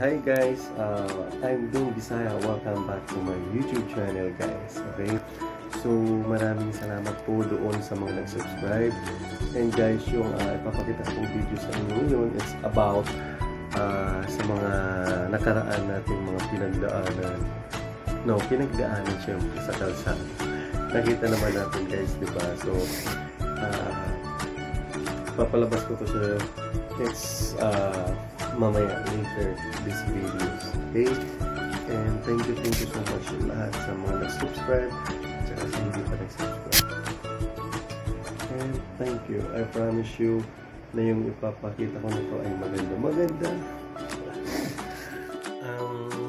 Hi guys, I'm doing Bisaya. Welcome back to my YouTube channel guys. Okay, so maraming salamat po doon sa mga nag-subscribe. And guys, yung ipapakita kong video sa inyo ngayon, it's about sa mga nakaraan nating mga pinagdaanan syempre sa kalsada. Nakita naman natin guys, diba? So papalabas ko to sa next mamaya later this videos. Okay, and thank you so much lahat sa mga nag-subscribe at saka sa hindi pa nag-subscribe. And thank you, I promise you na yung ipapakita ko nito ay maganda.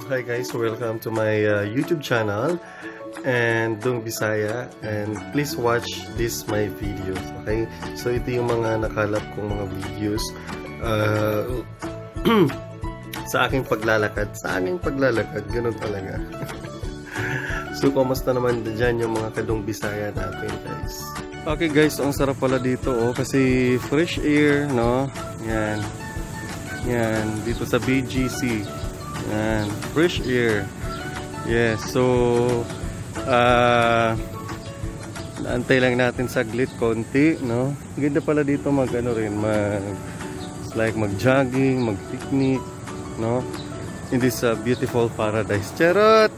Hi guys, welcome to my YouTube channel and Dung Bisaya, and please watch this my videos. Okay, so ito yung mga nakalap kong mga videos sa aking paglalakad, ganun talaga. So kumusta naman dyan yung mga kadong Bisaya natin guys. Okay guys, ang sarap pala dito kasi fresh air, no? Yan dito sa BGC. Yan, fresh air. Yes, so naantay lang natin saglit konti, no? Ganda pala dito mag-jogging, mag-picnic, no? In this beautiful paradise. Charot!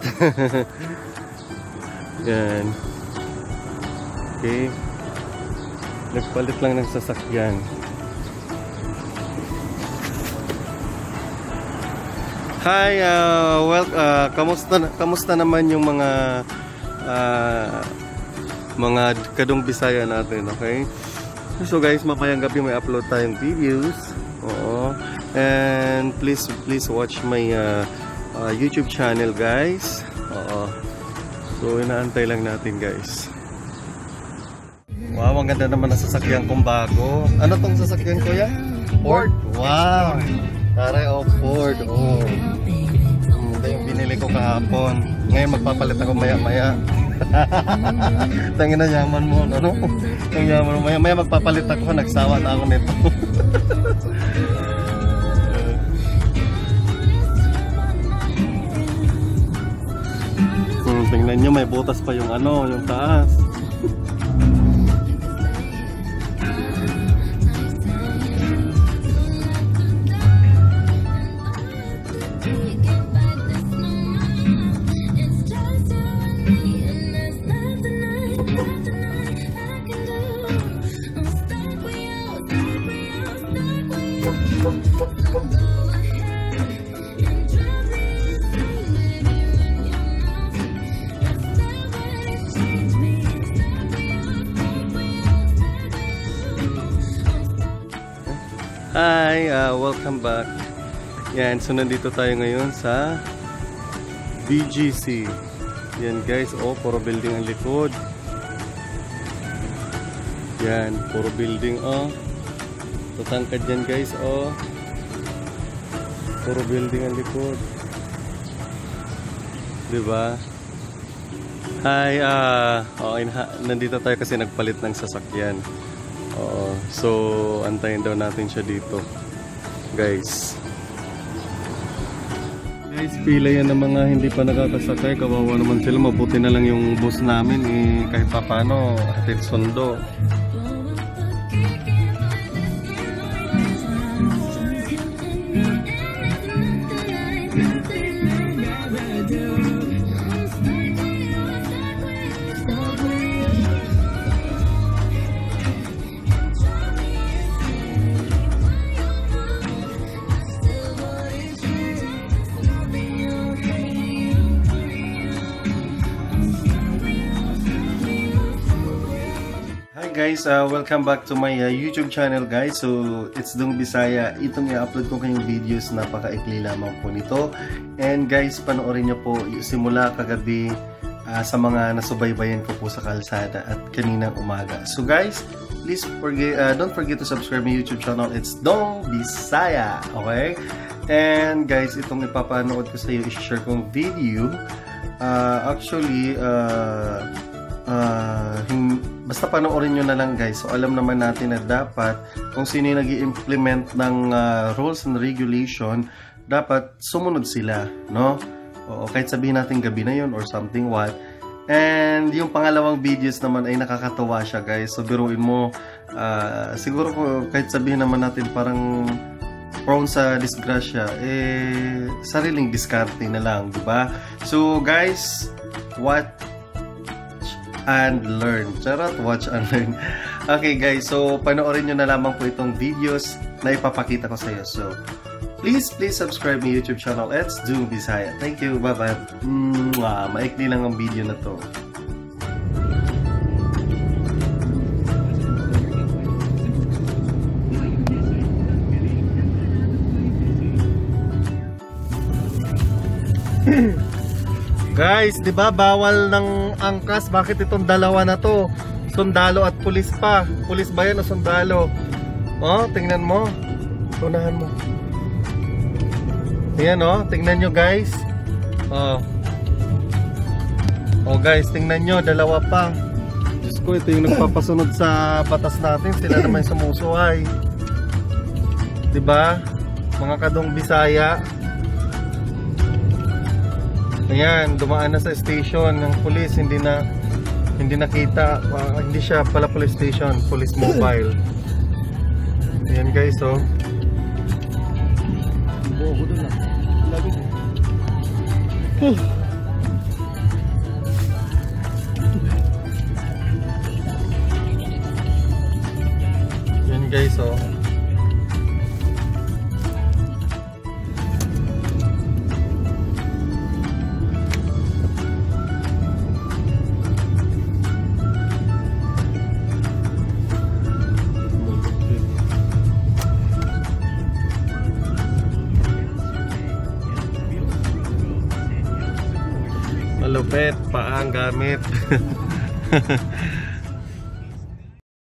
Yan. Okay. Nagpalit lang ng sasakyan. Hi, kamusta naman yung mga kadong Bisaya natin, okay? So guys, mamayang gabi may upload tayong videos. Oo. And please watch my YouTube channel guys. Oo. So inaantay lang natin guys. Wow, ang ganda naman ng sasakyan kong bago. Ano tong sasakyan ko yan? Ford? Wow! Taray, Ford. Oh. Ito yung binili ko kahapon. Ngayon magpapalit ako maya-maya. Tangin na yaman mo, ano? Ang yaman mo. Maya magpapalit ako. Nagsawa na ako nito. Tingnan nyo, may butas pa yung yung taas. Hi, welcome back. Yan, so nandito tayo ngayon sa BGC. Yan guys, puro building ang likod. Yan, puro building, tutangkad yan guys, puro building ang likod. Diba? Hi, nandito tayo kasi nagpalit ng sasakyan. So antayin daw natin siya dito guys. Pila yan ng mga hindi pa nakakasakay. Kawawa naman sila, mabuti na lang yung bus namin kahit pa paano hatid sundo. Guys, welcome back to my YouTube channel guys. So it's Dung Bisaya. Itong i-upload ko kayong videos, napaka-ikli lamang po nito. And guys, panoorin nyo po simula kagabi sa mga nasubaybayan ko po sa kalsada at kaninang umaga. So guys, please don't forget to subscribe my YouTube channel. It's Dung Bisaya. Okay? And guys, itong ipapanood ko sa iyo, i-share kong video. basta panoorin nyo na lang guys. So alam naman natin na dapat kung sino yung nag-i-implement ng rules and regulation, dapat sumunod sila, no? O kahit sabihin natin gabi na yun or something what. And yung pangalawang videos naman ay nakakatawa siya guys. So biruin mo, siguro kahit sabihin naman natin parang prone sa disgrasya, sariling diskarte na lang, diba? So guys, watch and learn. Charot, watch and learn. Okay guys, so panoorin nyo na lamang po itong videos na ipapakita ko sa iyo. So please subscribe my YouTube channel. Let's do Bisaya. Thank you. Bye-bye. Maikli lang ang video na to. Guys, 'di ba bawal ng angkas? Bakit itong dalawa na to? Sundalo at pulis pa. Pulis ba 'yan o sundalo? Oh, tingnan mo. Tunahan mo. Ayan oh, tingnan nyo guys. Oh guys, tingnan nyo, dalawa pa. Diyos ko, ito yung nagpapasunod sa batas natin. Sila naman sumusuhay. Diba? Mga kadong Bisaya. Ayan, dumaan na sa station ng pulis. Hindi nakita. Hindi siya pala police station, police mobile. Ayan guys oh. Yan guys oh. Malupit pa ang gamit.